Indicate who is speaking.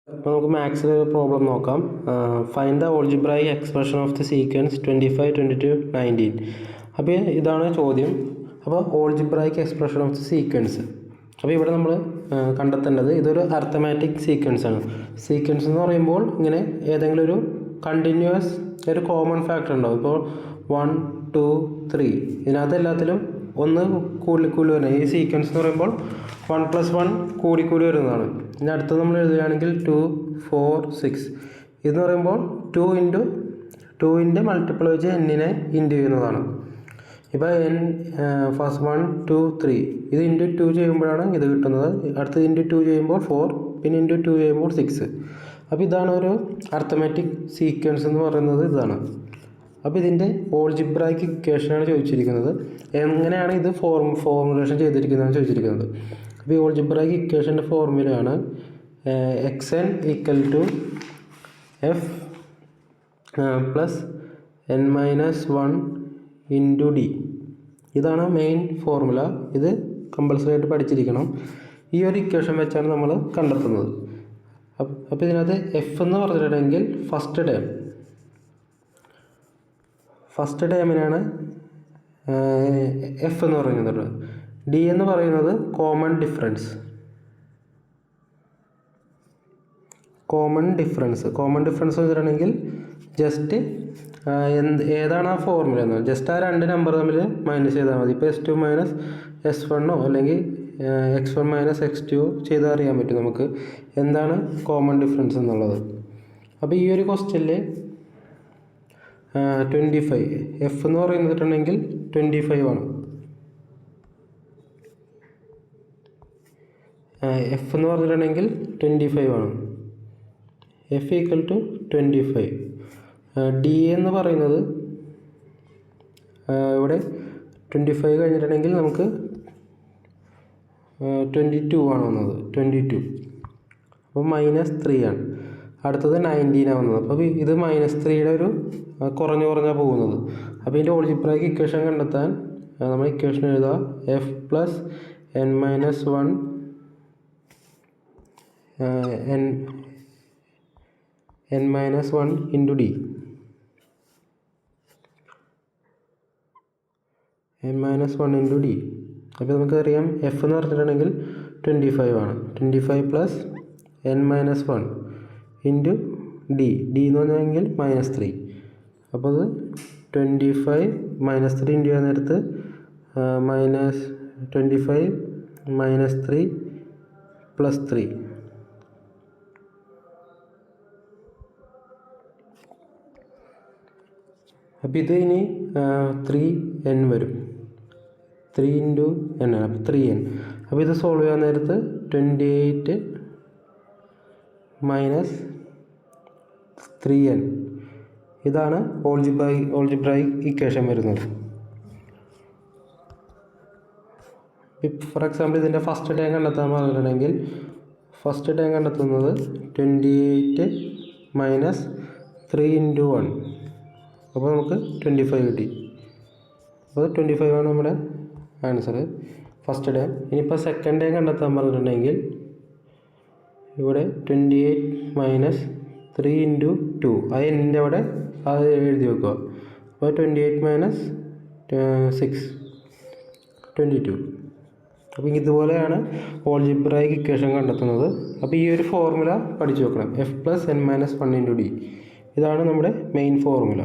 Speaker 1: അപ്പോൾ നമുക്ക് മാത്സിലെ ഒരു പ്രോബ്ലം നോക്കാം. Find the algebraic expression of the sequence 25, 22, 19. അപ്പോൾ ഇതാണ് ചോദ്യം. അപ്പോൾ algebraic expression of the sequence. അപ്പോൾ ഇവിടെ നമ്മൾ കണ്ടെത്തേണ്ടത് ഇതൊരു അർത്ഥമാറ്റിക് സീക്വൻസ് ആണ്. സീക്വൻസ് എന്ന് പറയുമ്പോൾ ഇങ്ങനെ ഏതെങ്കിലും ഒരു കണ്ടിന്യൂസ് ഒരു കോമൺ ഫാക്ടർ ഉണ്ടാവും. ഇപ്പോൾ 1, 2, 3 ഇതിനകത്ത് എല്ലാത്തിലും ഒന്ന് കൂടി വരുന്നത്. ഈ സീക്വൻസ് എന്ന് പറയുമ്പോൾ 1+1 കൂടി വരുന്നതാണ്. ഇനി അടുത്തത് നമ്മൾ എഴുതുകയാണെങ്കിൽ 2, 4, 6 ഇതെന്ന് പറയുമ്പോൾ 2 മൾട്ടിപ്പിൾ വെച്ച് എന്നിനെ ഇൻറ്റു ചെയ്യുന്നതാണ്. ഇപ്പോൾ ഫസ്റ്റ് 1, 2, 3 ഇത് ഇൻറ്റു 2 ചെയ്യുമ്പോഴാണ് ഇത് കിട്ടുന്നത്. അടുത്തത് ഇൻറ്റു 2 ചെയ്യുമ്പോൾ 4, പിന്നെ ഇൻറ്റു 2 ചെയ്യുമ്പോൾ 6. അപ്പോൾ ഇതാണ് ഒരു അർത്ഥമാറ്റിക് സീക്വൻസ് എന്ന് പറയുന്നത് ഇതാണ്. അപ്പോൾ ഇതിൻ്റെ ഓൾജിബ്രായിക് ഇക്വേഷനാണ് ചോദിച്ചിരിക്കുന്നത്. എങ്ങനെയാണ് ഇത് ഫോർമുലേഷൻ ചെയ്തിരിക്കുന്നതെന്ന് ചോദിച്ചിരിക്കുന്നത്. അപ്പോൾ ഈ ഓൾജിബ്രായിക് ഇക്വേഷൻ്റെ ഫോർമുലയാണ് xn = f + n-1 × d. ഇതാണ് മെയിൻ ഫോർമുല. ഇത് കമ്പൽസറി ആയിട്ട് പഠിച്ചിരിക്കണം. ഈ ഒരു ഇക്വേഷൻ വെച്ചാണ് നമ്മൾ കണ്ടെത്തുന്നത്. അപ്പോൾ ഇതിനകത്ത് എഫ് എന്ന് പറഞ്ഞിട്ടുണ്ടെങ്കിൽ ഫസ്റ്റ് ടേമിനാണ് എഫ് എന്ന് പറയുന്നത്. ഡി എന്ന് പറയുന്നത് കോമൺ ഡിഫറൻസ് എന്ന് വെച്ചിട്ടുണ്ടെങ്കിൽ ജസ്റ്റ് ഏതാണ് ആ ഫോർമുല എന്ന് ജസ്റ്റ് ആ രണ്ട് നമ്പർ തമ്മിൽ മൈനസ് ചെയ്താൽ മതി. ഇപ്പോൾ S2 - S1 അല്ലെങ്കിൽ x1 - x2 ചെയ്താൽ അറിയാൻ പറ്റും നമുക്ക് എന്താണ് കോമൺ ഡിഫറൻസ് എന്നുള്ളത്. അപ്പോൾ ഈ ഒരു ക്വസ്റ്റ്യനിൽ 25 എഫ് എന്ന് പറയുന്നിട്ടുണ്ടെങ്കിൽ 25 ആണ്. എഫ് എന്ന് പറഞ്ഞിട്ടുണ്ടെങ്കിൽ 25 ആണ്. F = 25. ഡി എന്ന് പറയുന്നത് ഇവിടെ 25 കഴിഞ്ഞിട്ടുണ്ടെങ്കിൽ നമുക്ക് 22 ആണ് വന്നത്. 22 അപ്പോൾ -3 ആണ്. അടുത്തത് 19 ആണ് വന്നത്. അപ്പോൾ ഇത് -3യുടെ ഒരു കുറഞ്ഞാണ് പോകുന്നത്. അപ്പോൾ ഇതിൻ്റെ ഓൾജിബ്രായിക് ഇക്വേഷൻ കണ്ടെത്താൻ നമ്മൾ ഇക്വേഷൻ എഴുതുക f + n-1 × d. n-1 × d. അപ്പോൾ നമുക്കറിയാം എഫ് എന്ന് പറഞ്ഞിട്ടുണ്ടെങ്കിൽ 25 ആണ്. 25 + n-1 × d എന്ന് പറഞ്ഞെങ്കിൽ -3. അപ്പോൾ അത് 25 -3 ഇൻറ്റു ചെയ്യാൻ നേരത്ത് -25 -3 +3. അപ്പോൾ ഇത് ഇനി 3n വരും. 3 × n ആണ്. അപ്പോൾ 3n. അപ്പോൾ ഇത് സോൾവ് ചെയ്യാൻ നേരത്ത് 28 - 3n ഇതാണ് ഓൾജിബ്രായിക് ഇക്വേഷൻ വരുന്നത്. ഫോർ എക്സാമ്പിൾ ഇതിൻ്റെ ഫസ്റ്റ് ടൈം കണ്ടെത്താൻ പറഞ്ഞിട്ടുണ്ടെങ്കിൽ ഫസ്റ്റ് ടൈം കണ്ടെത്തുന്നത് 28 - 3 × 1. അപ്പോൾ നമുക്ക് 25 കിട്ടി. അപ്പോൾ 25 ആണ് നമ്മുടെ ആൻസർ ഫസ്റ്റ് ടൈം. ഇനിയിപ്പോൾ സെക്കൻഡ് ടൈം കണ്ടെത്താൻ പറഞ്ഞിട്ടുണ്ടെങ്കിൽ ഇവിടെ 28 - 3 × 2 അത് എൻ്റെ അവിടെ അത് എഴുതി വെക്കുക. അപ്പോൾ 28 - 6 22. അപ്പോൾ ഇതുപോലെയാണ് ഓൾജിബ്രായിക് ഇക്വേഷൻ കണ്ടെത്തുന്നത്. അപ്പോൾ ഈ ഒരു ഫോർമുല പഠിച്ചു വെക്കണം. f + n-1 × d ഇതാണ് നമ്മുടെ മെയിൻ ഫോർമുല.